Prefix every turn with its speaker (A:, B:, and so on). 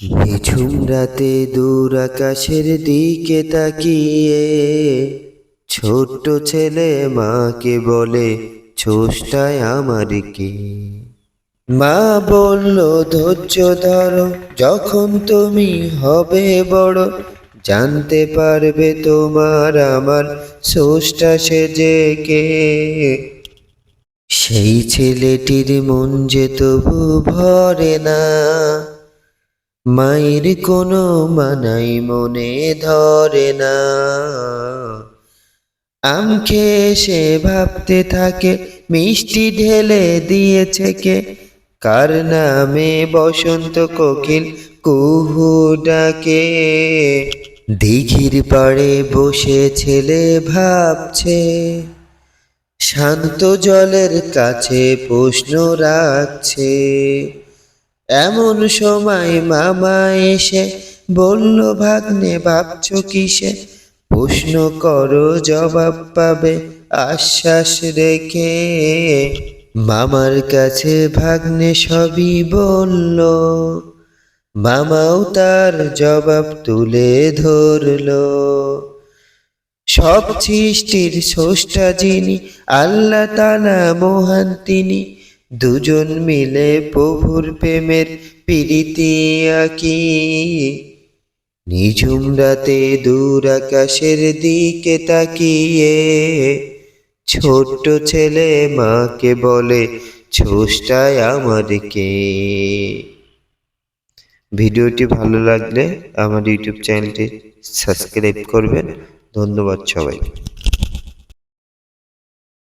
A: নিঝুম রাতে দূর আকাশের দিকে তাকিয়ে ছোট্ট ছেলে মাকে বলে, ছোষ্টায় আমার কে? মা বলল, ধৈর্য ধরো, যখন তুমি হবে বড় জানতে পারবে তোমার আমার স্রষ্টা সেজে কে। সেই ছেলেটির মন যে তবু ভরে না, মায়ের কোনো মানাই মনে ধরে না। আম খেয়ে সে ভাবতে থাকে, মিষ্টি ঢেলে দিয়েছে কে? কার নামে বসন্ত কোকিল কুহু ডাকে? দিঘির পাড়ে বসে ছেলে ভাবছে, শান্ত জলের কাছে প্রশ্ন রাখছে। এমন সময় মামা এসে বলল, ভাগ্নে ভাবছো কিসে? প্রশ্ন করো, জবাব পাবে আশ্বাস রেখে। মামার কাছে ভাগ্নে সবই বলল, মামাও তার জবাব তুলে ধরলো। সব সৃষ্টির স্রষ্টা যিনি, আল্লাহ তাআলা মহান তিনি, দুজন মিলে প্রভুর প্রেমের প্রীতি আঁকি। নিঝুম রাতে দূর আকাশের দিকে তাকিয়ে ছোট্ট ছেলে মাকে বলে, স্রষ্টায় আমার কে? ভিডিওটি ভালো লাগলে আমার ইউটিউব চ্যানেলটি সাবস্ক্রাইব করবেন। ধন্যবাদ সবাইকে।